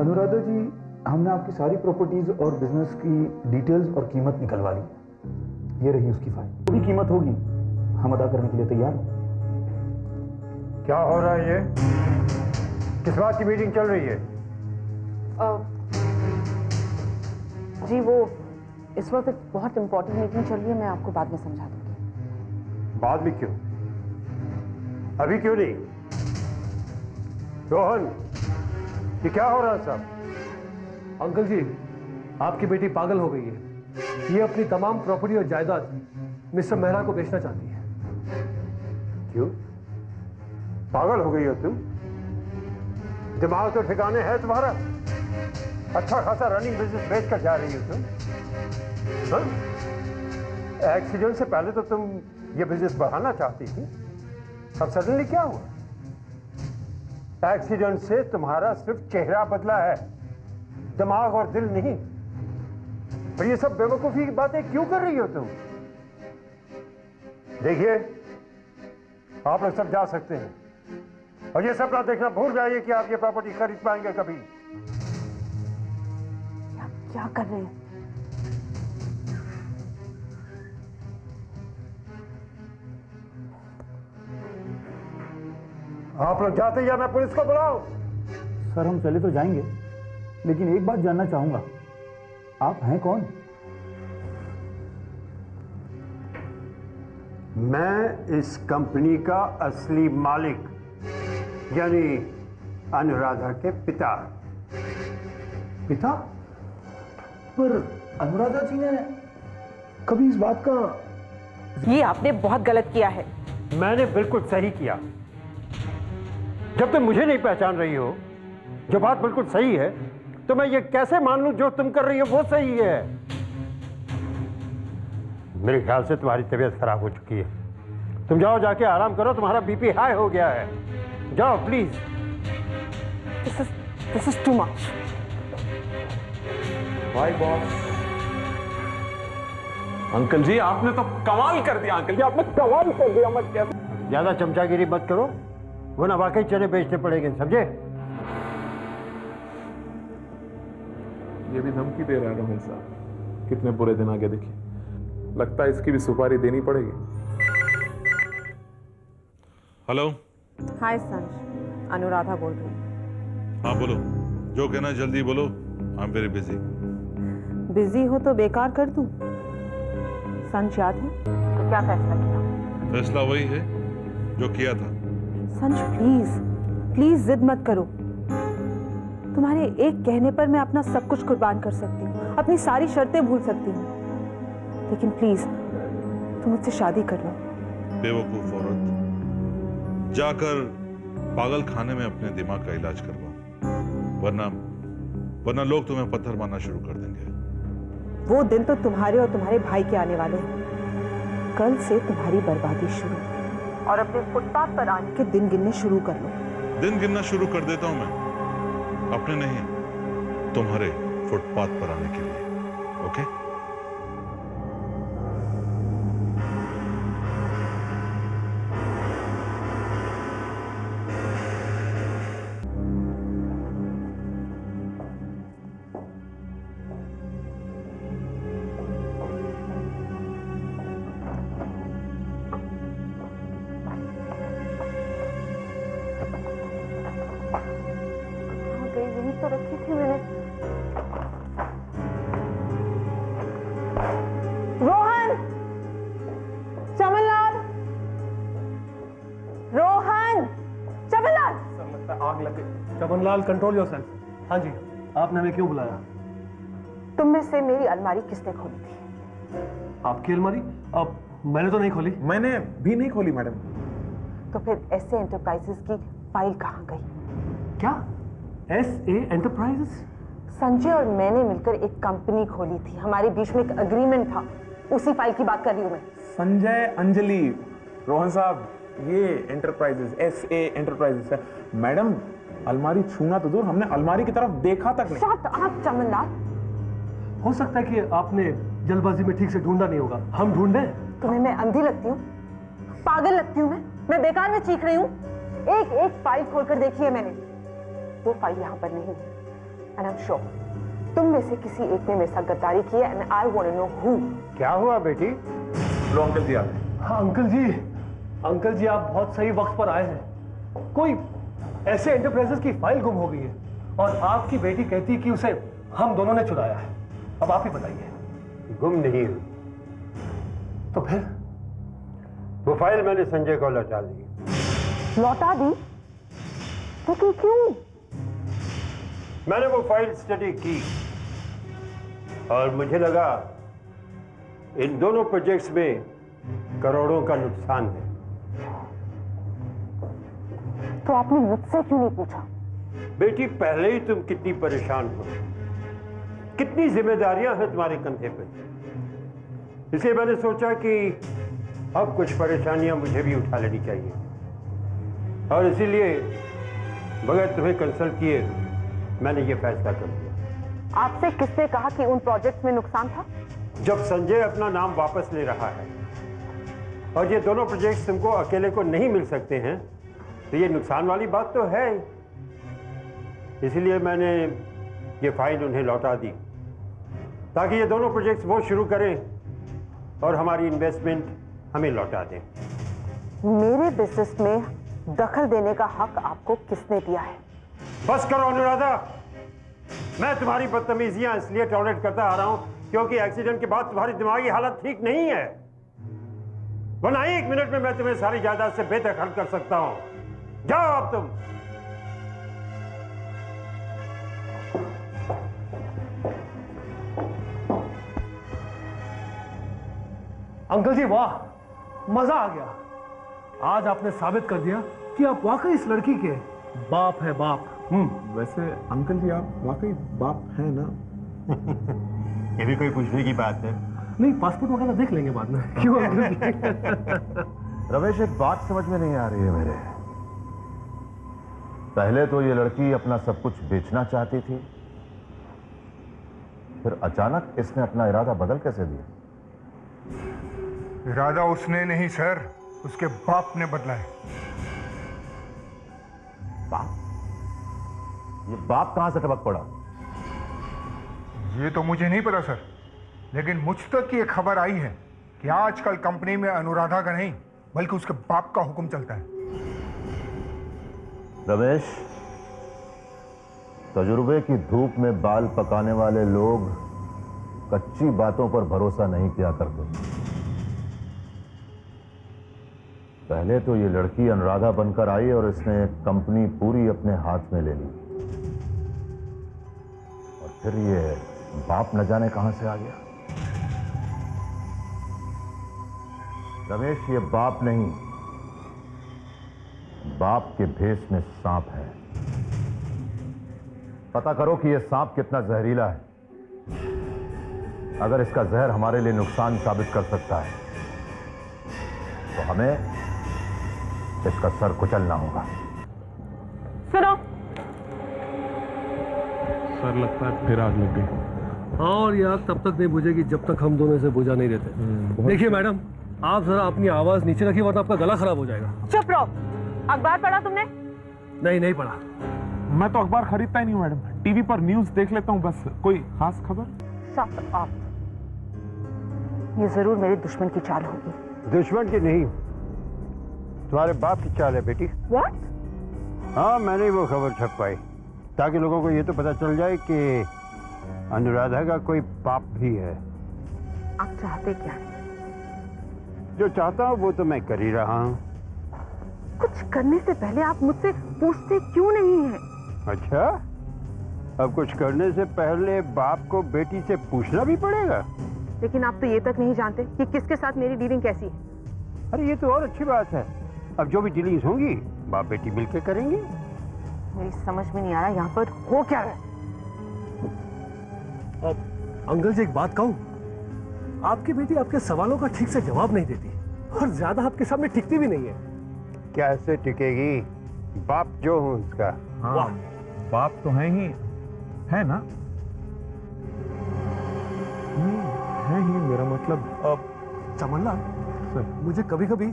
अनुराधा जी, हमने आपकी सारी प्रॉपर्टीज और बिजनेस की डिटेल्स और कीमत निकलवा ली। ये रही उसकी फाइल। जो भी कीमत होगी हम अदा करने के लिए तैयार हैं। क्या हो रहा है ये? किस बात की मीटिंग चल रही है? जी वो इस वक्त एक बहुत इंपॉर्टेंट मीटिंग चल रही है, मैं आपको बाद में समझा दूंगी। बाद में क्यों? अभी क्यों नहीं? रोहन, ये क्या हो रहा है साहब? अंकल जी, आपकी बेटी पागल हो गई है। ये अपनी तमाम प्रॉपर्टी और जायदाद मिस्टर मेहरा को बेचना चाहती है। क्यों? पागल हो गई हो तुम? दिमाग तो ठिकाने है तुम्हारा? अच्छा खासा रनिंग बिजनेस बेच कर जा रही हो तुम? हाँ? एक्सीडेंट से पहले तो तुम ये बिजनेस बढ़ाना चाहती थी, अब सडनली क्या हुआ? एक्सीडेंट से तुम्हारा सिर्फ चेहरा बदला है, दिमाग और दिल नहीं। और ये सब बेवकूफी की बातें क्यों कर रही हो तुम? देखिए, आप लोग सब जा सकते हैं और ये सपना देखना भूल जाइए कि आप ये प्रॉपर्टी खरीद पाएंगे कभी। क्या कर रहे हैं? आप लोग जाते या मैं पुलिस को बुलाऊं? सर, हम चले तो जाएंगे, लेकिन एक बात जानना चाहूंगा, आप हैं कौन? मैं इस कंपनी का असली मालिक यानी अनुराधा के पिता। पिता? पर अनुराधा जी ने कभी इस बात का... ये आपने बहुत गलत किया है। मैंने बिल्कुल सही किया। जब तुम मुझे नहीं पहचान रही हो, जो बात बिल्कुल सही है, तो मैं ये कैसे मान लूं जो तुम कर रही हो वो सही है? मेरे ख्याल से तुम्हारी तबीयत खराब हो चुकी है। तुम जाओ, जाके आराम करो, तुम्हारा बीपी हाई हो गया है। जाओ please. This is too much. भाई बॉस। अंकल जी, आपने तो कमाल कर दिया। अंकल जी, आपने कमाल कर दिया। मत क्या ज्यादा चमचागिरी मत करो, वरना वाकई चने बेचने पड़ेंगे, समझे? ये भी धमकी दे रहा है रोहन साहब। कितने बुरे दिन आगे देखिए, लगता है इसकी भी सुपारी देनी पड़ेगी। हेलो। हाय संज, अनुराधा बोल रही हूँ। हाँ बोलो, जो कहना है जल्दी बोलो। I am very busy. Busy हो तो बेकार कर दूं? संज याद है तो क्या फैसला किया? फैसला वही है जो किया था। संज प्लीज प्लीज जिद मत करो। तुम्हारे एक कहने पर मैं अपना सब कुछ कुर्बान कर सकती हूँ, अपनी सारी शर्तें भूल सकती हूँ, लेकिन प्लीज तुम मुझसे शादी कर लो। बेवकूफ औरत, जाकर पागल खाने में अपने दिमाग का इलाज करवाओ, वरना लोग तुम्हें पत्थर मारना शुरू कर देंगे। वो दिन तो तुम्हारे और तुम्हारे भाई के आने वाले हैं। कल से तुम्हारी बर्बादी शुरू, और अपने फुटपाथ पर आने के दिन गिनने शुरू कर लो। दिन गिनना शुरू कर देता हूं मैं, अपने नहीं, तुम्हारे फुटपाथ पर आने के लिए। ओके? यही तो रखी थी मैंने। रोहन, चमनलाल, रोहन, चमनलाल। आग लग गई। Chamanlal, control yourself. हाँ जी, आपने हमें क्यों बुलाया? तुम में से मेरी अलमारी किसने खोली थी? आपकी अलमारी? अब मैंने तो नहीं खोली। मैंने भी नहीं खोली मैडम। तो फिर एसए एंटरप्राइजेस की फाइल कहाँ गई? क्या? S A enterprises? संजय और मैंने मिलकर एक कंपनी खोली थी, हमारे बीच में एक अग्रीमेंट था, उसी फाइल की बात कर रही हूँ मैं। संजय, अंजलि, रोहन साहब, ये एंटरप्राइजेस, एसए एंटरप्राइजेस है मैडम। अलमारी छूना तो दूर, हमने अलमारी की तरफ देखा तक नहीं। Shut up Chamanlal. हो सकता है कि आपने जल्दबाजी में ठीक से ढूंढा नहीं होगा, हम ढूंढे। तुम्हें मैं अंधी लगती हूँ? पागल लगती हूँ मैं बेकार में चीख रही हूँ? एक एक फाइल खोलकर देखी है मैंने, वो फाइल यहाँ पर नहीं है। एंड आई एम श्योर तुम में से किसी एक ने मेरे साथ गद्दारी की है and I want to know who. क्या हुआ बेटी? लो अंकल जी आप। हाँ अंकल जी आप बहुत सही वक्त पर आए हैं। कोई ऐसे एंटरप्राइजेस की फाइल गुम हो गई है और आपकी बेटी कहती है कि उसे हम दोनों ने चुराया है। अब आप ही बताइए। गुम नहीं हुई, तो फिर वो फाइल मैंने संजय को लौटा दी। लौटा दी? लेकिन क्यों? मैंने वो फाइल स्टडी की और मुझे लगा इन दोनों प्रोजेक्ट्स में करोड़ों का नुकसान है। तो आपने मुझसे क्यों नहीं पूछा? बेटी पहले ही तुम कितनी परेशान हो, कितनी जिम्मेदारियां हैं तुम्हारे कंधे पे, इसलिए मैंने सोचा कि अब कुछ परेशानियां मुझे भी उठा लेनी चाहिए और इसीलिए बगैर तुम्हें कंसल्ट किए मैंने ये फैसला कर लिया। आपसे किसने कहा कि उन प्रोजेक्ट्स में नुकसान था? जब संजय अपना नाम वापस ले रहा है और ये दोनों प्रोजेक्ट्स तुमको अकेले को नहीं मिल सकते हैं तो ये नुकसान वाली बात तो है। इसलिए मैंने ये फाइल उन्हें लौटा दी ताकि ये दोनों प्रोजेक्ट्स वो शुरू करें और हमारी इन्वेस्टमेंट हमें लौटा दें। मेरे बिजनेस में दखल देने का हक आपको किसने दिया है? बस करो अनुराधा, मैं तुम्हारी बदतमीजियां इसलिए टॉलरेट करता आ रहा हूं क्योंकि एक्सीडेंट के बाद तुम्हारी दिमागी हालत ठीक नहीं है, वरना 1 मिनट में मैं तुम्हें सारी जायदाद से बेदखल कर सकता हूं। जाओ अब तुम। अंकल जी वाह, मजा आ गया। आज आपने साबित कर दिया कि आप वाकई इस लड़की के बाप है बाप। वैसे अंकल जी आप वाकई बाप हैं ना? ये भी कोई पूछने की बात है? नहीं, पासपोर्ट वगैरह देख लेंगे बाद में। क्यों अंकल जी? रमेश, एक बात समझ में नहीं आ रही है मेरे। पहले तो ये लड़की अपना सब कुछ बेचना चाहती थी, फिर अचानक इसने अपना इरादा बदल कैसे दिया? इरादा उसने नहीं सर, उसके बाप ने बदला है। बाप? ये बाप कहां से टपक पड़ा? ये तो मुझे नहीं पता सर, लेकिन मुझ तक ये खबर आई है कि आजकल कंपनी में अनुराधा का नहीं बल्कि उसके बाप का हुक्म चलता है। रमेश, तजुर्बे की धूप में बाल पकाने वाले लोग कच्ची बातों पर भरोसा नहीं किया करते। पहले तो ये लड़की अनुराधा बनकर आई और इसने कंपनी पूरी अपने हाथ में ले ली, और फिर ये बाप न जाने कहां से आ गया। रमेश, ये बाप नहीं, बाप के भेष में सांप है। पता करो कि यह सांप कितना जहरीला है। अगर इसका जहर हमारे लिए नुकसान साबित कर सकता है तो हमें इसका सर कुचलना होगा। सुनो, सर लगता है फिर आग लग गई। और ये आग तब तक नहीं बुझेगी जब तक हम दोनों से बुझा नहीं देते। देखिए मैडम, आप जरा अपनी आवाज नीचे रखिए वरना आपका गला खराब हो जाएगा। चुप रहो। अखबार पढ़ा तुमने? नहीं पढ़ा। मैं तो अखबार खरीदता ही नहीं मैडम, टीवी पर न्यूज देख लेता हूँ बस। कोई खास खबर? Shut up. ये जरूर मेरे दुश्मन की चाल होगी। दुश्मन की नहीं, तुम्हारे बाप की चाल है बेटी। What? हाँ, मैंने ही वो खबर छपवाई ताकि लोगों को ये तो पता चल जाए कि अनुराधा का कोई बाप भी है। आप चाहते क्या? जो चाहता हूँ वो तो मैं कर ही रहा हूँ। कुछ करने से पहले आप मुझसे पूछते क्यों नहीं हैं? अच्छा, अब कुछ करने से पहले बाप को बेटी से पूछना भी पड़ेगा? लेकिन आप तो ये तक नहीं जानते कि किसके साथ मेरी डीलिंग कैसी है। अरे ये तो और अच्छी बात है। अब जो भी डीलिंग्स होंगी बाप बेटी मिलकर करेंगे। मेरी समझ में नहीं आ रहा यहाँ पर हो क्या रहा है। अब अंकल जी एक बात कहूं, आपकी बेटी आपके सवालों का ठीक से जवाब नहीं देती और ज्यादा आपके सामने टिकती भी नहीं है। कैसे टिकेगी? बाप जो हूँ उसका। हाँ, बाप तो है ही, है ना? है ही, मेरा मतलब। अब चमनलाल, मुझे कभी कभी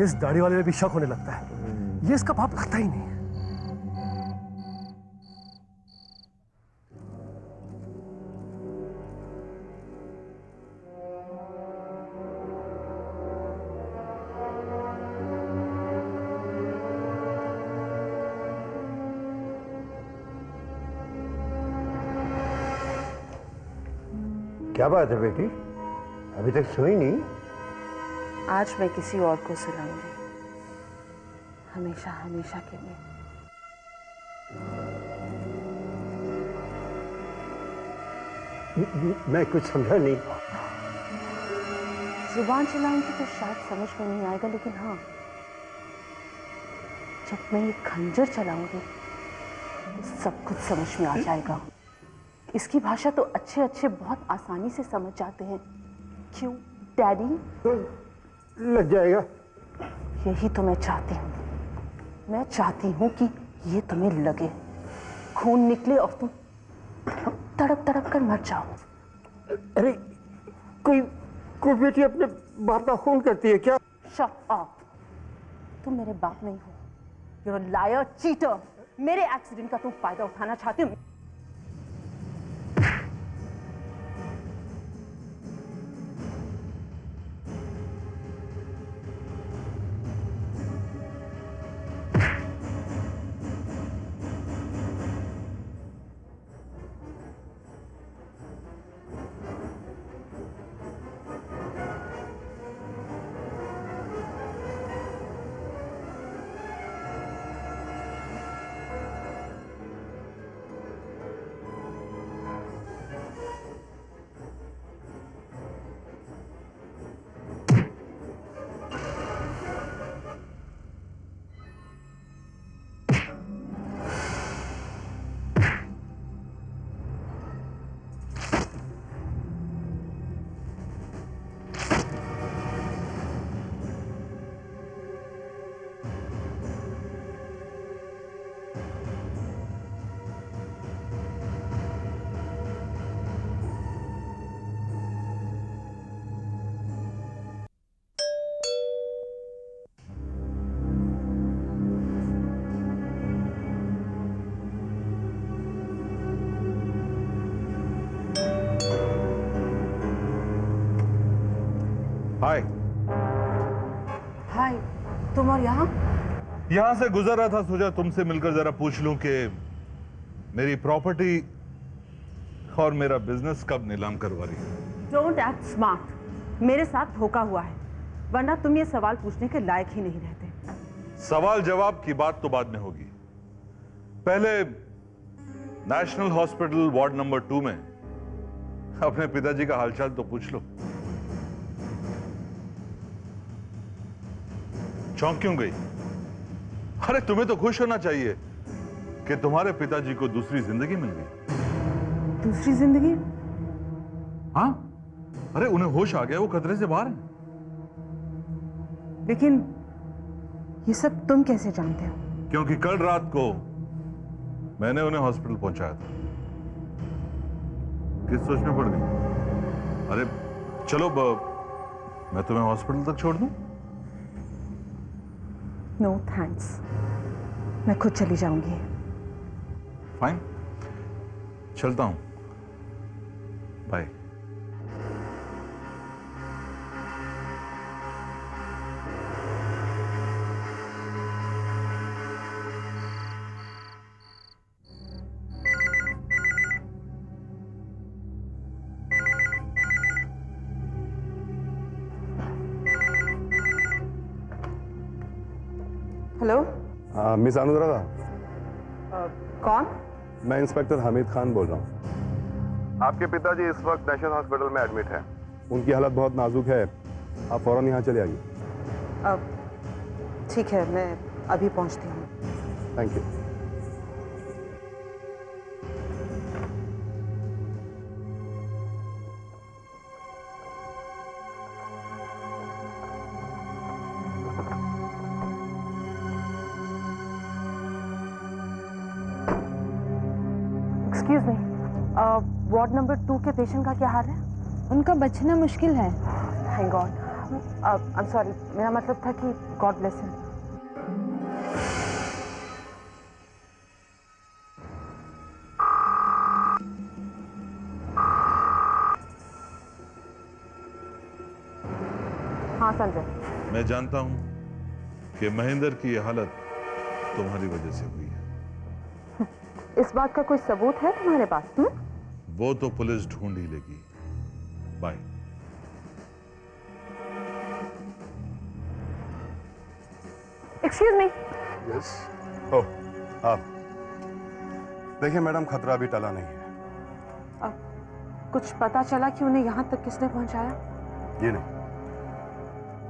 इस दाढ़ी वाले में भी शक होने लगता है। ये इसका बाप लगता ही नहीं है। क्या बात है बेटी, अभी तक सोई नहीं? आज मैं किसी और को सुलाऊंगी, हमेशा हमेशा के लिए। मैं कुछ समझा नहीं। जुबान चलाऊंगी तो शायद समझ में नहीं आएगा, लेकिन हाँ, जब मैं ये खंजर चलाऊंगी तो सब कुछ समझ में आ जाएगा। इसकी भाषा तो अच्छे अच्छे बहुत आसानी से समझ जाते हैं। क्यों डैडी? तो लग जाएगा। यही तो मैं चाहती हूँ। मैं चाहती हूँ कि ये तुम्हें लगे, खून निकले और तुम तड़प तड़प कर मर जाओ। अरे कोई बेटी अपने बाप का खून करती है क्या? Shut up. तुम मेरे बाप नहीं हो। You're a liar, cheater. मेरे एक्सीडेंट का तुम फायदा उठाना चाहते हो। हाय। हाय, तुम और यहाँ? यहां से गुजर रहा था, सोचा तुमसे मिलकर जरा पूछ लूं कि मेरी प्रॉपर्टी और मेरा बिजनेस कब नीलाम करवा रही है। Don't act smart. मेरे साथ धोखा हुआ है, वरना तुम ये सवाल पूछने के लायक ही नहीं रहते। सवाल जवाब की बात तो बाद में होगी, पहले नेशनल हॉस्पिटल वार्ड नंबर 2 में अपने पिताजी का हालचाल तो पूछ लो। चौंक क्यों गई? अरे तुम्हें तो खुश होना चाहिए कि तुम्हारे पिताजी को दूसरी जिंदगी मिल गई। दूसरी जिंदगी? हाँ, अरे उन्हें होश आ गया, वो खतरे से बाहर हैं। लेकिन ये सब तुम कैसे जानते हो? क्योंकि कल रात को मैंने उन्हें हॉस्पिटल पहुंचाया था। किस सोच में पड़ गई? अरे चलो मैं तुम्हें हॉस्पिटल तक छोड़ दूं? नो थैंक्स, मैं खुद चली जाऊंगी। फाइन, चलता हूं, बाय। Hello, miss Anuradha. कौन? मैं इंस्पेक्टर हामिद खान बोल रहा हूँ। आपके पिताजी इस वक्त नेशनल हॉस्पिटल में एडमिट हैं। उनकी हालत बहुत नाजुक है, आप फौरन यहाँ चले आइए। ठीक है, मैं अभी पहुँचती हूँ। Thank you. Excuse me, ward number 2 के पेशेंट का क्या हाल है? उनका बचना मुश्किल है। Thank God. I am sorry, मेरा मतलब था कि गॉड ब्लेस हिम। हाँ संजय। मैं जानता हूं कि महेंद्र की यह हालत तुम्हारी वजह से हुई है। इस बात का कोई सबूत है तुम्हारे पास? वो तो पुलिस ढूंढ ही लेगी, बाय। Excuse me. यस। ओ, आप देखिए मैडम, खतरा अभी टला नहीं है। कुछ पता चला कि उन्हें यहाँ तक किसने पहुँचाया? ये नहीं,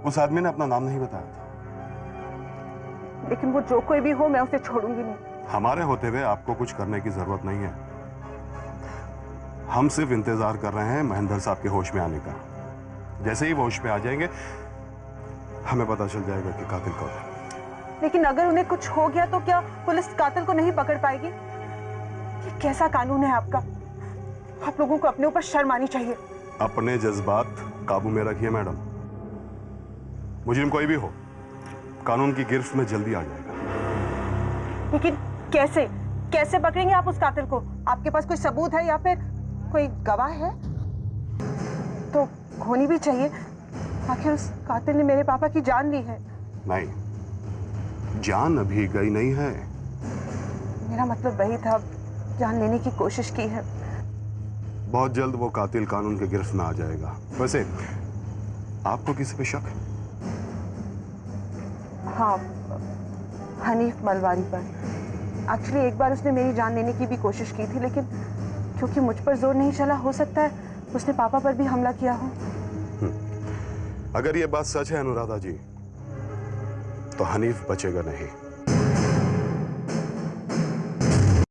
उस आदमी ने अपना नाम नहीं बताया था। लेकिन वो जो कोई भी हो, मैं उसे छोड़ूंगी नहीं। हमारे होते हुए आपको कुछ करने की जरूरत नहीं है। हम सिर्फ इंतजार कर रहे हैं महेंद्र साहब के होश में आने का। जैसे ही वो होश में आ जाएंगे, हमें पता चल जाएगा कि कातिल कौन है। लेकिन अगर उन्हें कुछ हो गया तो क्या पुलिस कातिल को नहीं पकड़ पाएगी? ये कैसा कानून है आपका? आप लोगों को अपने ऊपर शर्म आनी चाहिए। अपने जज्बात काबू में रखिए मैडम। मुजरिम कोई भी हो, कानून की गिरफ्त में जल्दी आ जाएगा। लेकिन कैसे कैसे पकड़ेंगे आप उस कातिल को? आपके पास कोई सबूत है या फिर कोई गवाह है? तो होनी भी चाहिए। आखिर उस कातिल ने मेरे पापा की जान ली है। नहीं, जान अभी गई नहीं है। मेरा मतलब वही था, जान लेने की कोशिश की है। बहुत जल्द वो कातिल कानून के गिरफ्त में आ जाएगा। वैसे आपको किसी पे शक है? हाँ, हनीफ मलवारी पर। एक्चुअली एक बार उसने मेरी जान लेने की भी कोशिश की थी, लेकिन क्योंकि मुझ पर जोर नहीं चला, हो सकता है उसने पापा पर भी हमला किया हो। अगर ये बात सच है अनुराधा जी, तो हनीफ बचेगा नहीं।